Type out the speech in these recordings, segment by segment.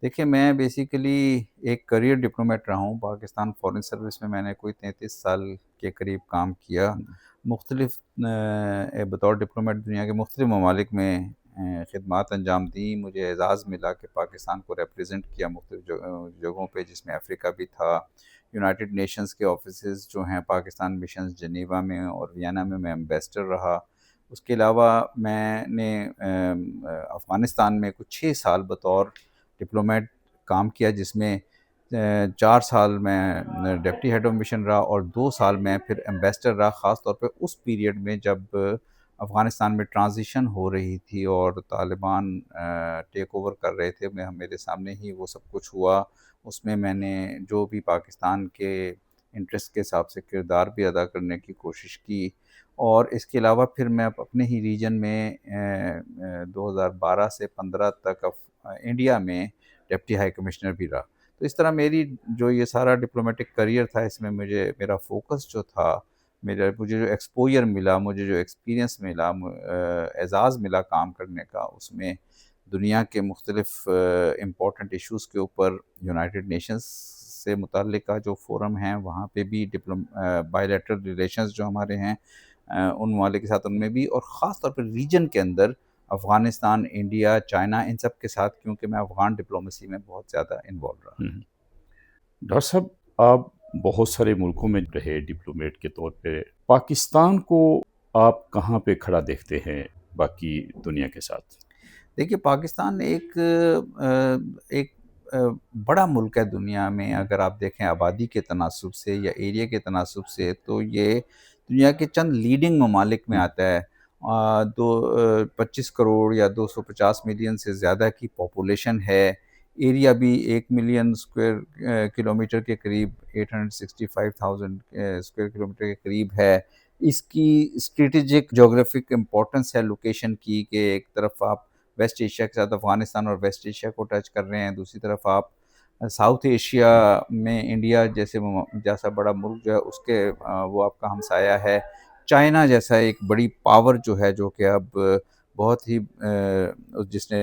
देखिए, मैं बेसिकली एक करियर डिप्लोमेट रहा हूँ। पाकिस्तान फ़ॉरेन सर्विस में मैंने कोई 33 साल के करीब काम किया। हुँ, मुख़्तलिफ़ बतौर डिप्लोमेट दुनिया के मुख़्तलिफ़ ममालिक में ख़िदमत अंजाम दी। मुझे एज़ाज़ मिला कि पाकिस्तान को रिप्रेज़ेंट किया मुख़्तलिफ़ जगहों पे, जिसमें अफ़्रीका भी था। यूनाइटेड नेशंस के ऑफ़िसेज़ जो हैं पाकिस्तान मिशन्स जेनेवा में और वियना में मैं एम्बेसडर रहा। उसके अलावा मैंने अफ़गानिस्तान में कुछ 6 साल बतौर डिप्लोमेट काम किया, जिसमें 4 साल मैं डिप्टी हेड ऑफ़ मिशन रहा और 2 साल मैं फिर एम्बेसडर रहा, ख़ास तौर पे उस पीरियड में जब अफ़गानिस्तान में ट्रांज़िशन हो रही थी और तालिबान टेक ओवर कर रहे थे। मैं मेरे सामने ही वो सब कुछ हुआ। उसमें मैंने जो भी पाकिस्तान के इंटरेस्ट के हिसाब से किरदार भी अदा करने की कोशिश की और इसके अलावा फिर मैं अपने ही रीजन में 2012 से 15 तक इंडिया में डिप्टी हाई कमिश्नर भी रहा। तो इस तरह मेरी जो ये सारा डिप्लोमेटिक करियर था, इसमें मुझे मेरा फ़ोकस जो था, मुझे जो एक्सपोज़र मिला, मुझे जो एक्सपीरियंस मिला, एज़ाज़ मिला काम करने का, उसमें दुनिया के मुख्तलिफ़ इम्पोर्टेंट इश्यूज़ के ऊपर यूनाइटेड नेशंस से मुतल्लिक़ जो फ़ोरम हैं, वहाँ पे भी बायलैटरल रिलेशंस जो हमारे हैं उन ममालिक के साथ उनमें भी, और ख़ास तौर पे रीजन के अंदर अफ़गानिस्तान, इंडिया, चाइना, इन सब के साथ, क्योंकि मैं अफ़गान डिप्लोमेसी में बहुत ज़्यादा इन्वॉल्व रहा। हुँ। डॉक्टर साहब, आप बहुत सारे मुल्कों में रहे डिप्लोमेट के तौर पे। पाकिस्तान को आप कहाँ पे खड़ा देखते हैं बाकी दुनिया के साथ? देखिए, पाकिस्तान एक बड़ा मुल्क है दुनिया में। हुँ, अगर आप देखें आबादी के तनासुब से या एरिया के तनासुब से, तो ये दुनिया के चंद लीडिंग ममालिक में हुँ, आता है। 25 करोड़ या 250 मिलियन से ज़्यादा की पॉपुलेशन है। एरिया भी 1 मिलियन स्क्वायर किलोमीटर के करीब, 865,000 स्क्वायर किलोमीटर के करीब है। इसकी स्ट्रैटेजिक ज्योग्राफिक इम्पोर्टेंस है लोकेशन की, कि एक तरफ आप वेस्ट एशिया के साथ अफ़गानिस्तान और वेस्ट एशिया को टच कर रहे हैं, दूसरी तरफ आप साउथ एशिया हुँ, में इंडिया जैसा बड़ा मुल्क जो है उसके वो आपका हमसाया है। चाइना जैसा एक बड़ी पावर जो है, जो कि अब बहुत ही जिसने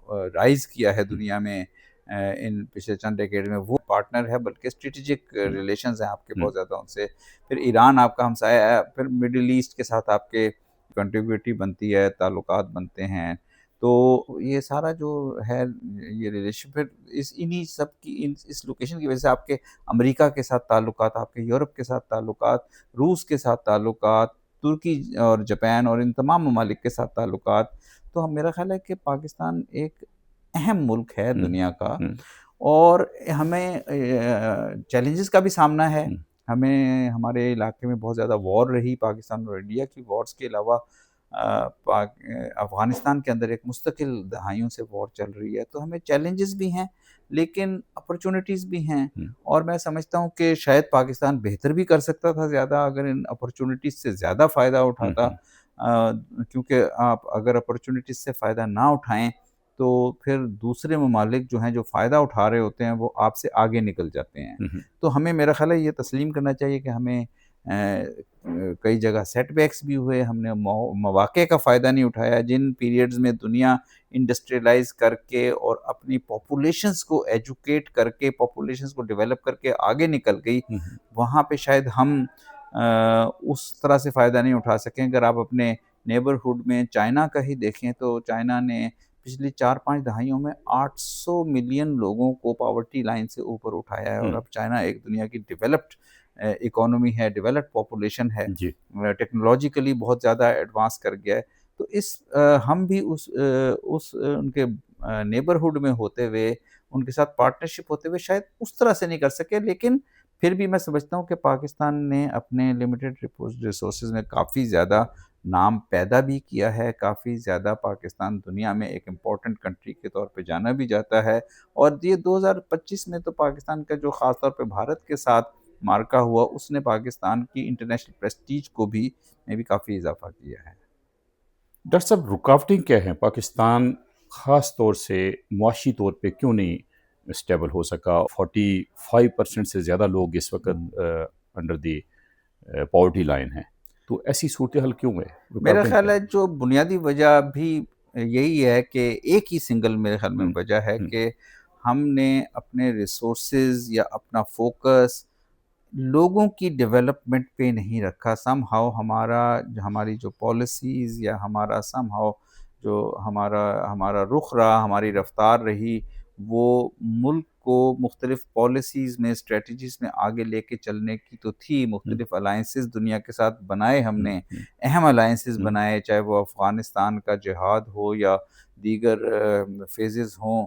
राइज़ किया है हुँ, दुनिया में इन पिछले चंद डेकेड में, वो पार्टनर है, बल्कि स्ट्रैटेजिक हुँ, रिलेशंस हैं आपके हुँ, बहुत ज़्यादा उनसे। फिर ईरान आपका हमसाया है, फिर मिडल ईस्ट के साथ आपके कंटिन्यूटी बनती है, ताल्लुकात बनते हैं। तो ये सारा जो है, ये रिलेशन फिर इन्हीं सब की इस लोकेशन की वज़ह से आपके अमेरिका के साथ ताल्लुकात, आपके यूरोप के साथ ताल्लुकात, रूस के साथ ताल्लुकात, तुर्की और जापान और इन तमाम ममालिक के साथ ताल्लुकात। तो मेरा ख़्याल है कि पाकिस्तान एक अहम मुल्क है हुँ, दुनिया का, हुँ, और हमें चैलेंजेस का भी सामना है। हुँ, हमें हमारे इलाके में बहुत ज़्यादा वॉर रही, पाकिस्तान और इंडिया की वॉर्स के अलावा अफ़गानिस्तान के अंदर एक मुस्तकिल दहाइयों से वॉर चल रही है, तो हमें चैलेंजेस भी हैं, लेकिन अपॉर्च्युनिटीज़ भी हैं। हुँ, और मैं समझता हूँ कि शायद पाकिस्तान बेहतर भी कर सकता था ज़्यादा, अगर इन अपॉर्च्युनिटीज़ से ज़्यादा फ़ायदा हुँ, उठाता। हुँ, क्योंकि आप अगर अपॉर्च्युनिटीज़ से फ़ायदा ना उठाएँ, तो फिर दूसरे ममालिक जो हैं, जो फ़ायदा उठा रहे होते हैं, वो आपसे आगे निकल जाते हैं। हुँ, हुँ, तो हमें, मेरा ख़्याल है, ये तस्लीम करना चाहिए कि हमें कई जगह सेटबैक्स भी हुए, हमने मौके का फ़ायदा नहीं उठाया। जिन पीरियड्स में दुनिया इंडस्ट्रियलाइज़ करके और अपनी पॉपुलेशंस को एजुकेट करके, पॉपुलेशंस को डेवलप करके आगे निकल गई, हुँ, हुँ, वहाँ पे शायद हम उस तरह से फ़ायदा नहीं उठा सकें। अगर आप अपने नेबरहुड में चाइना का ही देखें, तो चाइना ने पिछली 4-5 दहाइयों में 800 मिलियन लोगों को पॉवर्टी लाइन से ऊपर उठाया है, और हुँ, अब चाइना एक दुनिया की डेवलप्ड इकोनॉमी है, डेवलप्ड पॉपुलेशन है, जी। टेक्नोलॉजिकली बहुत ज़्यादा एडवांस कर गया है। तो हम भी उनके नेबरहुड में होते हुए, उनके साथ पार्टनरशिप होते हुए शायद उस तरह से नहीं कर सके, लेकिन फिर भी मैं समझता हूँ कि पाकिस्तान ने अपने लिमिटेड रिसोर्सेज़ में काफ़ी ज़्यादा नाम पैदा भी किया है, काफ़ी ज़्यादा पाकिस्तान दुनिया में एक इम्पोर्टेंट कंट्री के तौर पे जाना भी जाता है। और ये 2025 में तो पाकिस्तान का जो ख़ास तौर पे भारत के साथ मार्का हुआ, उसने पाकिस्तान की इंटरनेशनल प्रेस्टीज को भी में भी काफ़ी इज़ाफ़ा किया है। डॉक्टर साहब, रुकावटें क्या हैं? पाकिस्तान ख़ास तौर से मुआशी तौर पे क्यों नहीं स्टेबल हो सका? 45% से ज़्यादा लोग इस वक़्त हुँ। अंडर द पॉवर्टी लाइन हैं। तो ऐसी सूरत-ए-हाल क्यों है? मेरा रुकावटें ख़्याल क्या है, हैं? जो बुनियादी वजह भी यही है कि एक ही सिंगल मेरे ख्याल में हुँ, वजह है हुँ, कि हमने अपने रिसोर्सेज़ या अपना फ़ोकस लोगों की डेवलपमेंट पे नहीं रखा। समहाउ हमारी जो पॉलिसीज़ या हमारा समहाउ जो हमारा हमारा रुख रहा, हमारी रफ़्तार रही, वो मुल्क को मुख्तलिफ़ पॉलिसीज़ में, स्ट्रैटेजीज़ में आगे लेके चलने की तो थी। हुँ, मुख्तलिफ़ अलायंसेज़ दुनिया के साथ बनाए हुँ, हमने, हुँ, अहम अलायंसेज़ हुँ, बनाए, चाहे वो अफ़गानिस्तान का जिहाद हो या दीगर फ़ेज़ेज़ हों।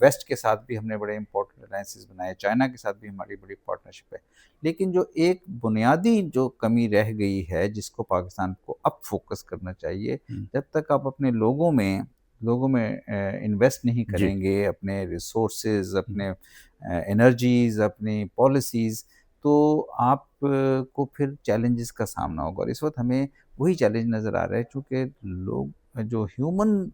वेस्ट के साथ भी हमने बड़े इम्पोर्टेंट अलायंसेस बनाए, चाइना के साथ भी हमारी बड़ी पार्टनरशिप है। लेकिन जो एक बुनियादी जो कमी रह गई है, जिसको पाकिस्तान को अब फ़ोकस करना चाहिए, हुँ, जब तक आप अपने लोगों में इन्वेस्ट नहीं जी। करेंगे, अपने रिसोर्सेज़, हुँ, अपने एनर्जीज़, अपनी पॉलिसीज़, तो आप को फिर चैलेंजेस का सामना होगा और इस वक़्त हमें वही चैलेंज नज़र आ रहा है चूँकि लोग जो ह्यूमन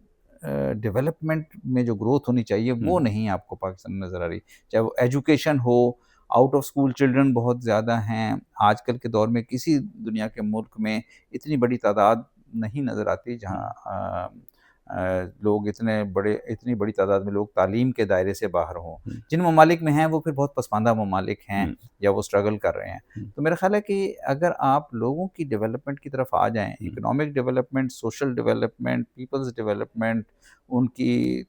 डेवलपमेंट में जो ग्रोथ होनी चाहिए हुँ, वो नहीं आपको पाकिस्तान में नज़र आ रही। चाहे वो एजुकेशन हो, आउट ऑफ स्कूल चिल्ड्रन बहुत ज़्यादा हैं। आजकल के दौर में किसी दुनिया के मुल्क में इतनी बड़ी तादाद नहीं नज़र आती हुँ, जहाँ लोग इतनी बड़ी तादाद में लोग तालीम के दायरे से बाहर हों। हुँ, जिन ममालिक में हैं वो फिर बहुत पसमानदा ममालिक हैं हुँ, या वो स्ट्रगल कर रहे हैं। हुँ, तो मेरा ख़्याल है कि अगर आप लोगों की डेवलपमेंट की तरफ आ जाएँ, हुँ, economic development, social development, people's development, उनकी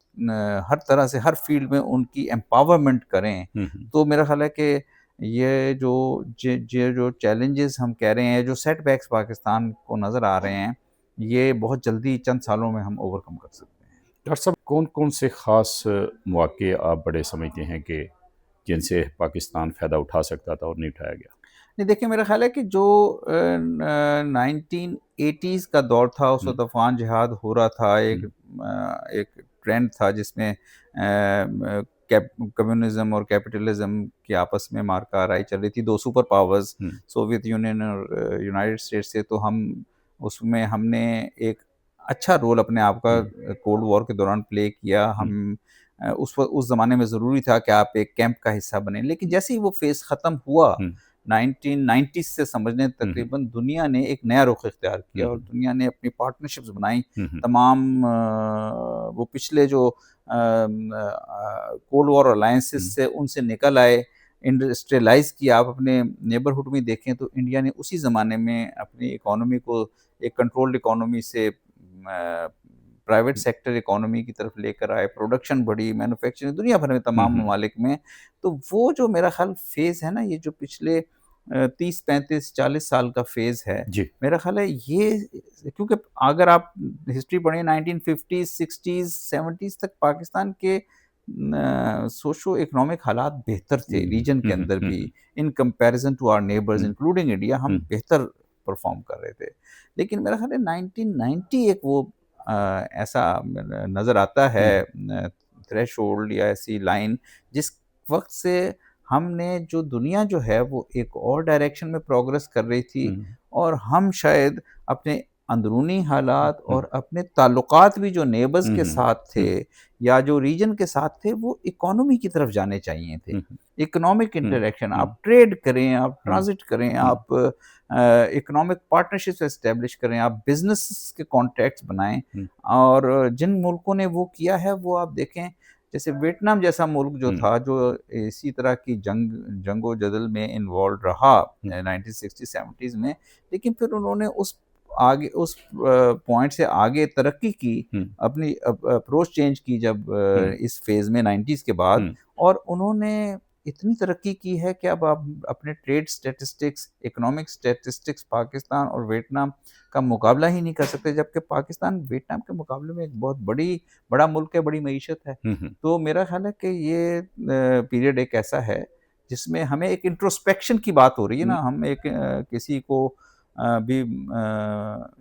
हर तरह से हर फ़ील्ड में उनकी एम्पावरमेंट करें, हुँ, हुँ। तो मेरा ख़्याल है कि ये जो चैलेंजेस हम कह रहे हैं, जो सेटबैक्स पाकिस्तान को नज़र आ रहे हैं, ये बहुत जल्दी चंद सालों में हम ओवरकम कर सकते हैं। डॉक्टर साहब कौन-कौन से ख़ास मौक़े आप बड़े समझते हैं कि जिनसे पाकिस्तान फ़ायदा उठा सकता था और नहीं उठाया गया? नहीं देखिए, मेरा ख़्याल है कि जो 1980s का दौर था, उस हुँ, वक़्त अफ़गान जिहाद हो रहा था, हुँ, एक ट्रेंड था जिसमें कम्युनिज़्म और कैपिटलिज़्म की आपस में मार-काराई चल रही थी, 2 सुपर पावर्स, हुँ, सोवियत यूनियन और यूनाइटेड स्टेट्स से, तो हमने एक अच्छा रोल अपने आप का हुँ, कोल्ड वॉर के दौरान प्ले किया। हुँ, उस ज़माने में ज़रूरी था कि आप एक कैंप का हिस्सा बनें, लेकिन जैसे ही वो फ़ेज़ ख़त्म हुआ, हुँ, 1990 से समझ लें, हुँ, हुँ, तकरीबन दुनिया ने एक नया रुख इख्तियार हुँ, किया और हुँ, दुनिया ने अपनी पार्टनरशिप्स बनाई। हुँ, हुँ, तमाम वो पिछले जो कोल्ड वॉर अलायंसेस हुँ, से उनसे निकल आए, इंडस्ट्रियलाइज़ किया। आप अपने नेबरहुड में देखें तो इंडिया ने उसी ज़माने में अपनी इकोनॉमी को एक कंट्रोल्ड इकोनॉमी से प्राइवेट सेक्टर इकोनॉमी की तरफ लेकर आए, प्रोडक्शन बढ़ी, मैन्युफैक्चरिंग दुनिया भर में हुँ, तमाम हुँ, ममालिक में। तो वो जो मेरा ख़्याल फ़ेज़ है ना, ये जो पिछले 30, 35, 40 साल का फ़ेज़ है, जी। मेरा ख़्याल है ये, क्योंकि अगर आप हिस्ट्री पढ़ें 1950s, 60s, 70s तक पाकिस्तान के सोशो इकोनॉमिक हालात बेहतर थे हुँ, रीजन के हुँ, हुँ, अंदर हुँ, भी। हुँ, in comparison to our neighbours हुँ, इंक्लूडिंग इंडिया हम हुँ, बेहतर परफ़ॉर्म कर रहे थे। लेकिन मेरा ख़्याल है 1990 एक वो ऐसा नज़र आता है हुँ, थ्रेशोल्ड या ऐसी लाइन जिस वक़्त से हमने जो दुनिया जो है वो एक और डायरेक्शन में प्रोग्रेस कर रही थी हुँ, और हम शायद अपने अंदरूनी हुँ, हालात हुँ, और अपने ताल्लुकात भी जो नेबर्स हुँ, के हुँ, साथ थे हुँ, या जो रीजन के साथ थे वो इकोनॉमी की तरफ जाने चाहिए थे। हुँ, इकोनॉमिक हुँ, इंटरैक्शन, हुँ, आप ट्रेड करें, आप हुँ, ट्रांज़िट करें, हुँ, आप इकोनॉमिक पार्टनरशिप्स एस्टेब्लिश करें, आप बिज़नेस के कॉन्टैक्ट्स बनाएँ हुँ, और जिन मुल्कों ने वो किया है वो आप देखें, जैसे वियतनाम जैसा मुल्क जो हुँ, था, जो इसी तरह की जंगो-जदल में इन्वॉल्व रहा हुँ, 1960-70s में, लेकिन फिर उन्होंने उस पॉइंट से आगे तरक्की की, हुँ, अपनी अप्रोच चेंज की जब हुँ, इस फ़ेज़ में 90s के बाद, हुँ, और उन्होंने इतनी तरक्की की है कि अब आप अपने trade statistics, economic statistics Pakistan और वियतनाम का मुकाबला ही नहीं कर सकते, जबकि पाकिस्तान वियतनाम के मुकाबले में एक बहुत बड़ा मुल्क है, बड़ी मईशत है। हुँ, हुँ, तो मेरा ख़्याल है कि ये पीरियड एक ऐसा है, जिसमें हमें एक इंट्रोस्पेक्शन की बात हो रही है हुँ, ना, हम एक किसी को भी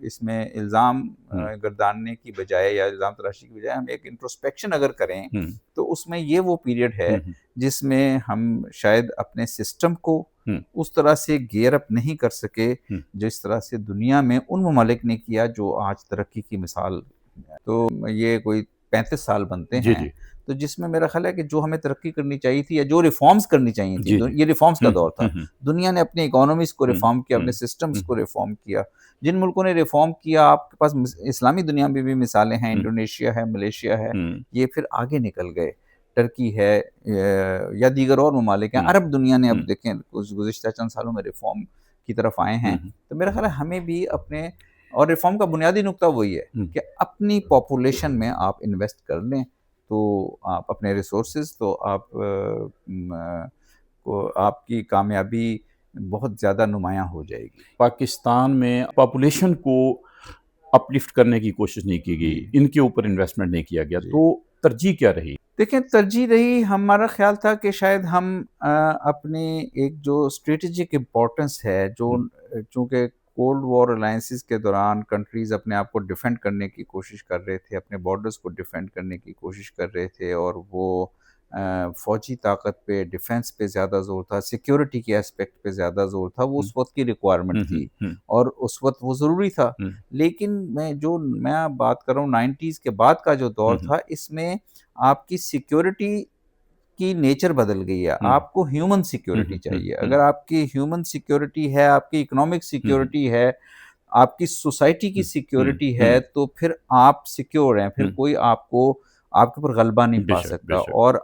इसमें इल्ज़ाम हुँ, गर्दानने की बजाय या इल्ज़ाम तराशी की बजाय हम एक इंट्रोस्पेक्शन अगर करें, हुँ, तो उसमें ये वो पीरियड है, हुँ, जिसमें हम शायद अपने सिस्टम को हुँ, उस तरह से गियर अप नहीं कर सके, हुँ, जिस तरह से दुनिया में उन ममालिक ने किया जो आज तरक्की की मिसाल है। तो ये कोई 35 साल बनते जी, हैं, जी। तो जिसमें मेरा ख़्याल है कि जो हमें तरक्की करनी चाहिए थी या जो रिफ़ॉर्म्स करनी चाहिए थी, जी, जी। ये रिफ़ॉर्म्स का हुँ, दौर हुँ, था। हुँ, दुनिया ने अपनी इकोनॉमीज़ को हुँ, रिफ़ॉर्म किया, अपने हुँ, सिस्टम्स हुँ, को रिफ़ॉर्म किया। जिन मुल्कों ने रिफ़ॉर्म किया, आपके पास इस्लामी दुनिया में भी मिसालें हैं, हुँ, इंडोनेशिया है, मलेशिया है, हुँ, ये फिर आगे निकल गए। टर्की है या दीगर और ममालिक हैं। हुँ, अरब दुनिया ने अब हुँ, देखें कुछ गुज़िश्ता चंद सालों में रिफ़ॉर्म की तरफ आए हैं। हुँ, तो मेरा ख़्याल है हमें भी अपने और रिफ़ॉर्म का बुनियादी नुक्ता वही है हुँ। कि अपनी पॉपुलेशन में आप इन्वेस्ट कर लें, तो आप अपने रिसोर्सेज़ तो आप को आपकी कामयाबी बहुत ज़्यादा नुमायाँ हो जाएगी। पाकिस्तान में पॉपुलेशन को अपलिफ्ट करने की कोशिश नहीं की जी, गई, इनके ऊपर इन्वेस्टमेंट नहीं किया गया, जी। तो तरजीह क्या रही? देखिए, तरजीह रही हमारा ख़्याल था कि शायद हम अपनी एक जो स्ट्रैटेजिक इम्पोर्टेंस है, जो हुँ, चूँकि कोल्ड वॉर अलायंसेस के दौरान कंट्रीज़ अपने आप को डिफेंड करने की कोशिश कर रहे थे, अपने बॉर्डर्स को डिफेंड करने की कोशिश कर रहे थे और वो फ़ौजी ताकत पे, डिफेंस पे ज़्यादा ज़ोर था, सिक्योरिटी के एस्पेक्ट पे ज़्यादा ज़ोर था, वो हुँ, उस वक़्त की रिक्वायरमेंट हुँ, हुँ, थी हुँ, और उस वक़्त वो ज़रूरी था। हुँ, लेकिन मैं बात कर रहा हूँ 90s के बाद का जो हुँ, दौर हुँ, था, इसमें आपकी सिक्योरिटी की नेचर बदल गई है। हुँ, आपको ह्यूमन हुँ, सिक्योरिटी हुँ, हुँ, चाहिए। हुँ, अगर आपकी ह्यूमन सिक्योरिटी है, आपकी इकोनॉमिक हुँ, हुँ, सिक्योरिटी है, आपकी सोसाइटी की हुँ, हुँ, सिक्योरिटी है, हुँ, तो फिर आप सिक्योर हैं, फिर हुँ, कोई आपके ऊपर गलबा नहीं पा बेशक, सकता बेशक। और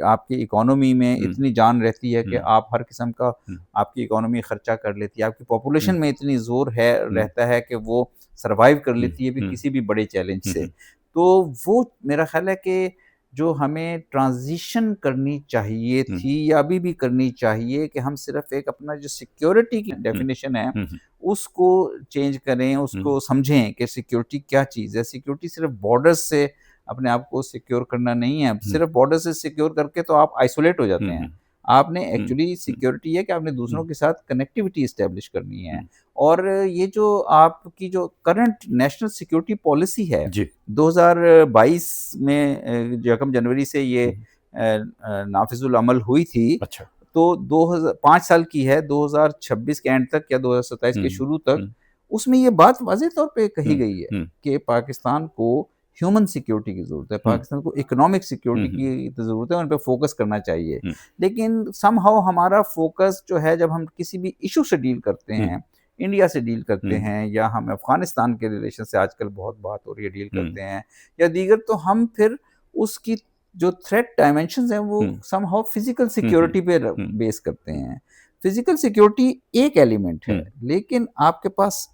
आपकी इकोनॉमी में हुँ, इतनी जान रहती है कि हुँ, आप हर किस्म का हुँ, आपकी इकोनॉमी खर्चा कर लेती है। आपकी हुँ, पॉपुलेशन में इतनी ज़ोर है हुँ, रहता है कि वो सर्वाइव कर हुँ, लेती है भी हुँ, किसी भी बड़े चैलेंज हुँ, से। हुँ, तो वो मेरा ख़्याल है कि जो हमें ट्रांज़िशन करनी चाहिए हुँ, थी या अभी भी करनी चाहिए कि हम सिर्फ़ एक अपना जो सिक्योरिटी की हुँ, डेफ़िनिशन है, हुँ, हुँ, उसको चेंज करें, हुँ, उसको समझें कि सिक्योरिटी क्या चीज़ है। सिक्योरिटी सिर्फ़ बॉर्डर्स से अपने आप को सिक्योर करना नहीं है। हुँ, सिर्फ़ बॉर्डर से सिक्योर करके तो आप आइसोलेट हो हुँ, जाते हैं। हुँ, आपने हुँ, एक्चुअली हुँ, सिक्योरिटी है कि आपने दूसरों हुँ, के साथ कनेक्टिविटी एस्टेब्लिश करनी है। हुँ, और ये जो आपकी जो करंट नेशनल सिक्योरिटी पॉलिसी है, जी। 2022 में यकम जनवरी से ये हुँ, नाफ़िज़ुल अमल हुई थी, अच्छा। तो 5 साल की है, 2026 के एंड तक या 2027 हुँ, के शुरू तक, हुँ, उसमें ये बात वाज़ेह तौर पे कही हुँ, गई है हुँ, कि पाकिस्तान को ह्यूमन सिक्योरिटी की ज़रूरत है, हुँ, पाकिस्तान को इकोनॉमिक हुँ, सिक्योरिटी हुँ, की ज़रूरत है, उन पे फ़ोकस करना चाहिए। हुँ, लेकिन समहाउ हमारा फ़ोकस जो है जब हम किसी भी इश्यू से डील करते हुँ, हैं, इंडिया से डील करते हुँ, हैं या हम अफ़गानिस्तान के रिलेशन से आजकल बहुत बात हो रही है, डील हुँ, करते हैं या दीगर, तो हम फिर उसकी जो थ्रेट डायमेंशंस हैं वो हुँ, समहाउ फिज़िकल हुँ, हुँ, सिक्योरिटी पे हुँ, बेस करते हैं। फिज़िकल सिक्योरिटी एक एलिमेंट है, हुँ, लेकिन आपके पास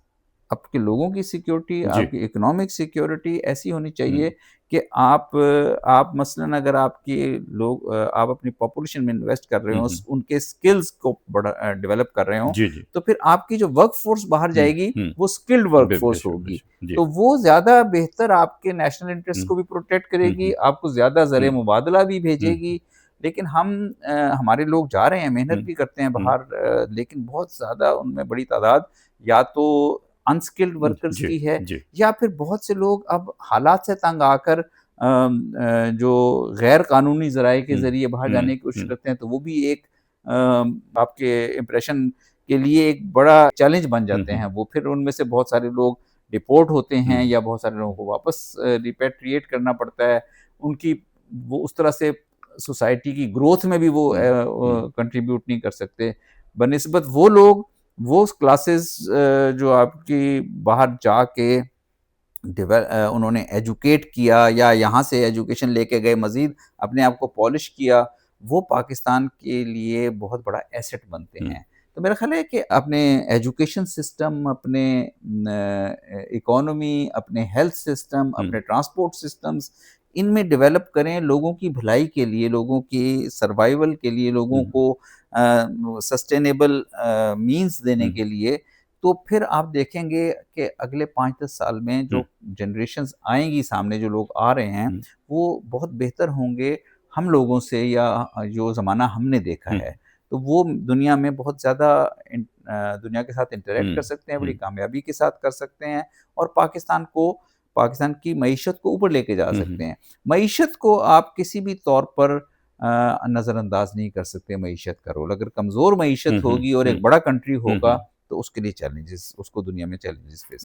आपके लोगों की सिक्योरिटी, जी। आपकी इकोनॉमिक सिक्योरिटी ऐसी होनी हुँ, चाहिए कि आप मसलन अगर आप अपनी पॉपुलेशन में इन्वेस्ट कर रहे हुँ, हो, हुँ, उनके स्किल्स को डेवलप कर रहे हो, जी, जी। तो फिर आपकी जो वर्क फ़ोर्स बाहर हुँ, जाएगी, हुँ, वो स्किल्ड वर्क फ़ोर्स बेशक, होगी। बेशक। जी। तो वो ज़्यादा बेहतर आपके नेशनल हुँ, इंटरेस्ट को भी प्रोटेक्ट हुँ, करेगी, हुँ, आपको ज़्यादा हुँ, ज़र-ए-मुबादला भी हुँ, भेजेगी। लेकिन हमारे लोग जा रहे हैं, मेहनत हुँ, भी करते हैं हुँ, बाहर, लेकिन बहुत ज़्यादा उनमें बड़ी तादाद या तो अनस्किल्ड वर्कर्स जी, की है जी। या फिर बहुत से लोग अब हालात से तंग आकर जो गैर कानूनी ज़राए के हुँ, ज़रिए बाहर हुँ, जाने की कोशिश हुँ, करते हैं, तो वो भी एक आपके इम्प्रेशन के लिए एक बड़ा चैलेंज बन हुँ, जाते हैं। हुँ, वो फिर उनमें से बहुत सारे लोग डिपोर्ट होते हैं हुँ, या बहुत सारे लोगों को वापस रिपेट्रिएट करना पड़ता है। उनकी वो उस तरह से सोसाइटी की ग्रोथ में भी वो हुँ, हुँ, कंट्रीब्यूट नहीं कर सकते। बनिस्बत वो लोग, वो क्लासेस जो आपकी बाहर जाके उन्होंने एजुकेट किया या यहाँ से एजुकेशन लेके गए, मज़ीद अपने आप को पॉलिश किया, वो पाकिस्तान के लिए बहुत बड़ा एसेट बनते हुँ, हैं। तो मेरा ख़्याल है कि अपने एजुकेशन सिस्टम, अपने इकोनॉमी, अपने हेल्थ सिस्टम, हुँ, अपने ट्रांसपोर्ट सिस्टम्स, इनमें डेवलप करें लोगों की भलाई के लिए, लोगों की सर्वाइवल के लिए, लोगों हुँ, को सस्टेनेबल मीन्स देने हुँ, के लिए, तो फिर आप देखेंगे कि अगले 5-10 साल में हुँ, जो जनरेशंस आएँगी सामने, जो लोग आ रहे हैं, हुँ, वो बहुत बेहतर होंगे हम लोगों से या जो ज़माना हमने देखा हुँ, है। तो वो दुनिया में बहुत ज़्यादा दुनिया के साथ इंटरैक्ट कर हुँ, सकते हैं, बड़ी हुँ, कामयाबी के साथ कर सकते हैं और पाकिस्तान की मईशत को ऊपर लेके जा हुँ, सकते हुँ, हैं। मईशत को आप किसी भी तौर पर नज़रअंदाज नहीं कर सकते मईशत का रोल। अगर कमज़ोर मईशत हुँ, हुँ, होगी और हुँ, एक बड़ा कंट्री हुँ, होगा, हुँ। तो उसके लिए चैलेंजेस, उसको दुनिया में चैलेंजेस फेस